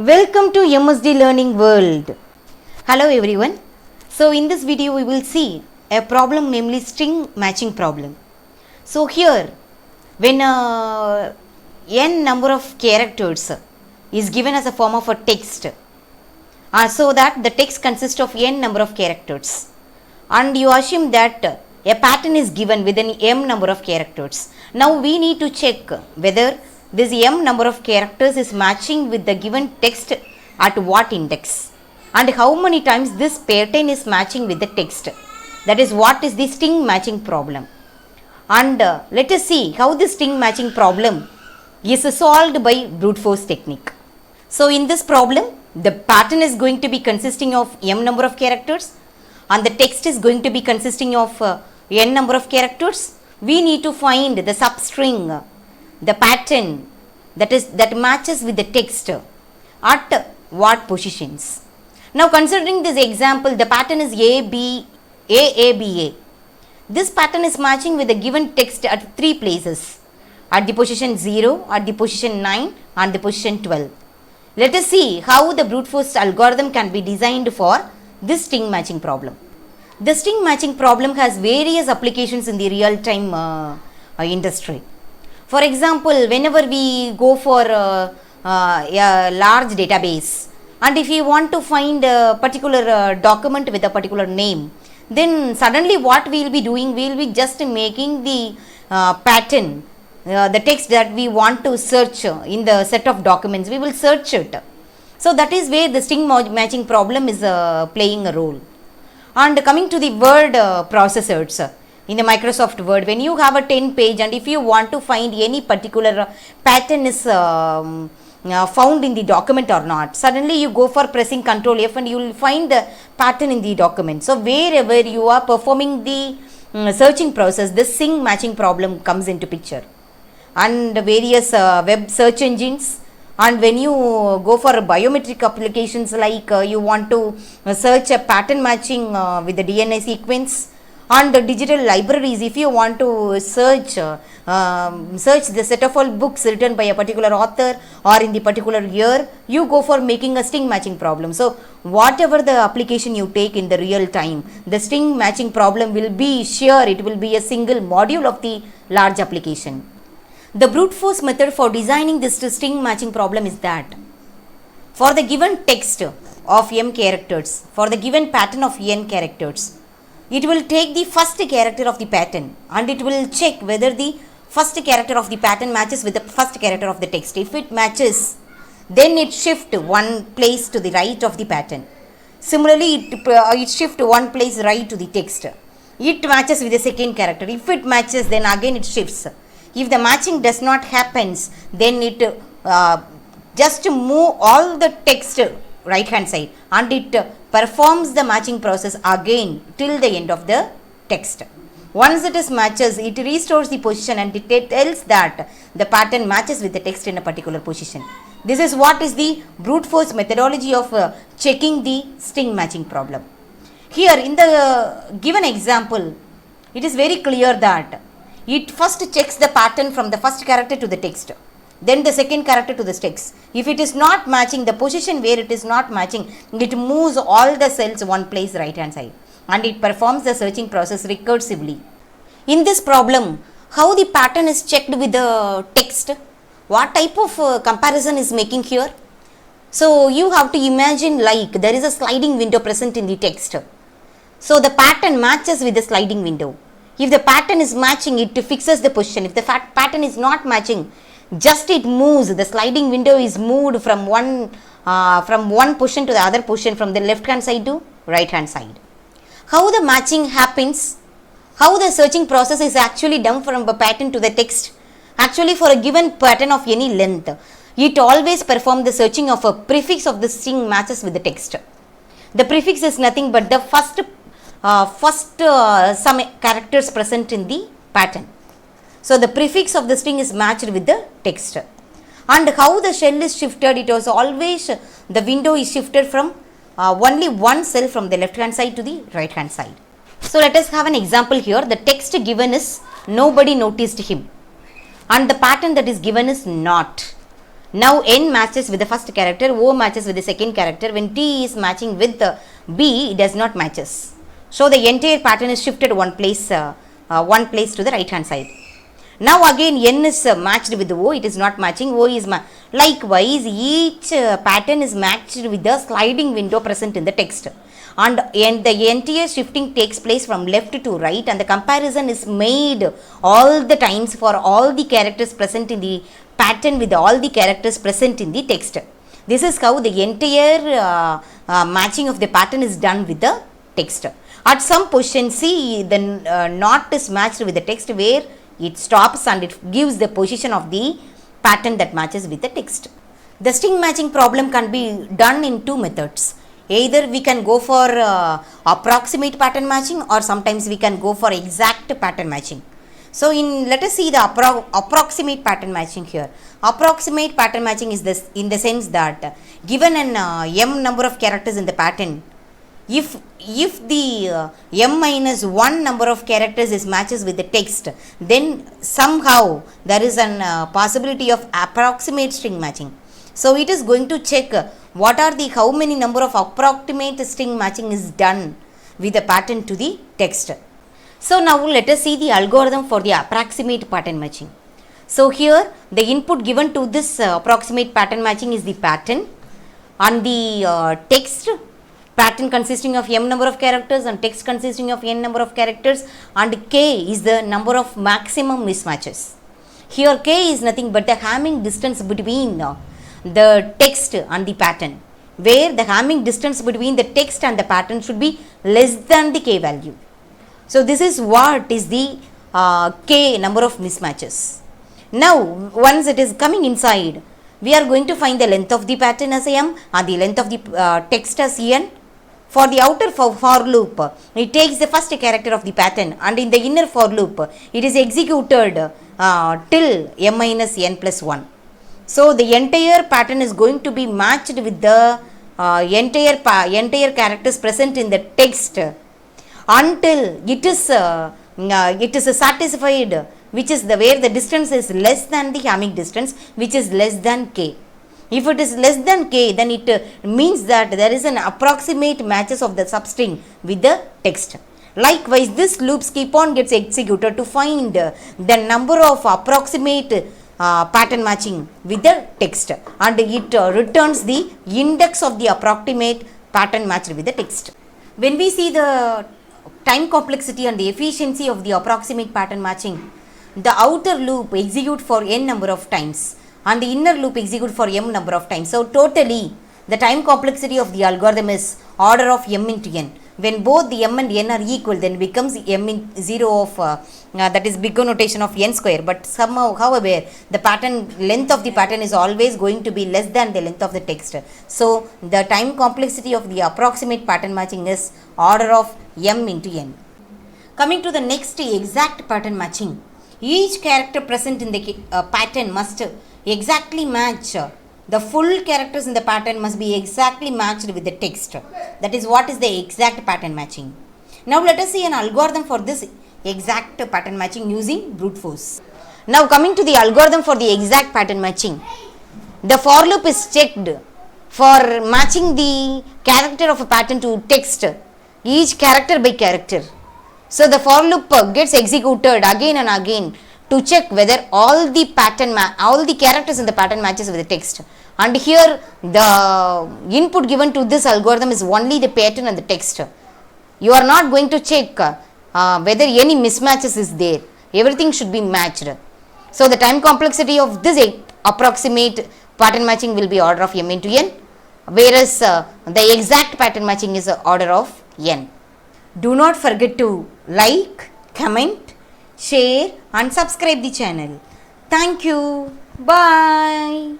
Welcome to MSD Learning World. Hello everyone. So in this video we will see a problem, namely string matching problem. So here when n number of characters is given as a form of a text, so that the text consists of n number of characters, and you assume that a pattern is given with an m number of characters. Now we need to check whether this m number of characters is matching with the given text at what index, and how many times this pattern is matching with the text. That is what is the string matching problem. And let us see how the string matching problem is solved by brute force technique. So in this problem, the pattern is going to be consisting of m number of characters and the text is going to be consisting of n number of characters. We need to find the substring, the pattern that matches with the text at what positions. Now considering this example, the pattern is AABA. This pattern is matching with the given text at 3 places, at the position 0, at the position 9 and the position 12. Let us see how the brute force algorithm can be designed for this string matching problem. The string matching problem has various applications in the real time industry. For example, whenever we go for a large database, and if you want to find a particular document with a particular name, then suddenly what we will be doing, we will be just making the pattern, the text that we want to search in the set of documents, we will search it. So that is where the string matching problem is playing a role. And coming to the word processors, in the Microsoft Word, when you have a 10 page and if you want to find any particular pattern is found in the document or not, suddenly you go for pressing Ctrl F and you will find the pattern in the document. So wherever you are performing the searching process, this string matching problem comes into picture. And various web search engines, and when you go for biometric applications like you want to search a pattern matching with the DNA sequence, and the digital libraries, if you want to search the set of all books written by a particular author or in the particular year, you go for making a string matching problem. So whatever the application you take in the real time, the string matching problem will be sure it will be a single module of the large application. The brute force method for designing this string matching problem is that for the given text of m characters, for the given pattern of n characters, it will take the first character of the pattern and it will check whether the first character of the pattern matches with the first character of the text. If it matches, then it shift one place to the right of the pattern. Similarly, it shift one place right to the text. It matches with the second character. If it matches, then again it shifts. If the matching does not happens, then it just move all the text right hand side and it performs the matching process again till the end of the text. Once it is matches, it restores the position and it tells that the pattern matches with the text in a particular position. This is what is the brute force methodology of checking the string matching problem. Here in the given example, it is very clear that it first checks the pattern from the first character to the text, then the second character to the text. If it is not matching, the position where it is not matching, it moves all the cells one place right hand side and it performs the searching process recursively. In this problem, how the pattern is checked with the text, what type of comparison is making here? So you have to imagine like there is a sliding window present in the text. So the pattern matches with the sliding window. If the pattern is matching, it fixes the position. If the pattern is not matching, just it moves. The sliding window is moved from one position to the other position, from the left hand side to right hand side. How the matching happens, how the searching process is actually done from a pattern to the text. Actually, for a given pattern of any length, it always performs the searching of a prefix of the string matches with the text. The prefix is nothing but the first some characters present in the pattern. So the prefix of the string is matched with the text. And how the shell is shifted, it was always the window is shifted from only one cell from the left hand side to the right hand side. So let us have an example here. The text given is nobody noticed him and the pattern that is given is not. Now N matches with the first character, O matches with the second character. When T is matching with B, it does not matches. So the entire pattern is shifted one place to the right hand side. Now again N is matched with O, it is not matching. O is likewise each pattern is matched with the sliding window present in the text. And the entire shifting takes place from left to right, and the comparison is made all the times for all the characters present in the pattern with all the characters present in the text. This is how the entire matching of the pattern is done with the text. At some position, see the knot is matched with the text where it stops and it gives the position of the pattern that matches with the text. The string matching problem can be done in two methods. Either we can go for approximate pattern matching, or sometimes we can go for exact pattern matching. So let us see the approximate pattern matching here. Approximate pattern matching is this in the sense that given an m number of characters in the pattern, if the m minus 1 number of characters is matches with the text, then somehow there is an possibility of approximate string matching. So it is going to check what are the how many number of approximate string matching is done with the pattern to the text. So now let us see the algorithm for the approximate pattern matching. So here the input given to this approximate pattern matching is the pattern, and the text pattern consisting of m number of characters and text consisting of n number of characters, and k is the number of maximum mismatches. Here k is nothing but the Hamming distance between the text and the pattern, where the Hamming distance between the text and the pattern should be less than the k value. So this is what is the k number of mismatches. Now once it is coming inside, we are going to find the length of the pattern as m and the length of the text as n. For the outer for loop, it takes the first character of the pattern, and in the inner for loop, it is executed till m minus n plus 1. So the entire pattern is going to be matched with the entire characters present in the text until it is satisfied, which is the where the distance is less than the Hamming distance, which is less than k. If it is less than k, then it means that there is an approximate matches of the substring with the text. Likewise, this loops keep on gets executed to find the number of approximate pattern matching with the text, and it returns the index of the approximate pattern matched with the text. When we see the time complexity and the efficiency of the approximate pattern matching, the outer loop execute for n number of times and the inner loop execute for m number of times. So totally the time complexity of the algorithm is order of m into n. When both the m and n are equal, then it becomes m in 0 of that is big notation of n square. But somehow, however, the pattern length of the pattern is always going to be less than the length of the text. So the time complexity of the approximate pattern matching is order of m into n. Coming to the next exact pattern matching, each character present in the pattern must exactly match. The full characters in the pattern must be exactly matched with the text. That is what is the exact pattern matching. Now let us see an algorithm for this exact pattern matching using brute force. Now coming to the algorithm for the exact pattern matching, the for loop is checked for matching the character of a pattern to text, each character by character. So the for loop gets executed again and again to check whether all the characters in the pattern matches with the text. And here the input given to this algorithm is only the pattern and the text. You are not going to check whether any mismatches is there. Everything should be matched. So the time complexity of this approximate pattern matching will be order of m into n, whereas the exact pattern matching is order of n. Do not forget to like, comment, share and subscribe the channel. Thank you. Bye.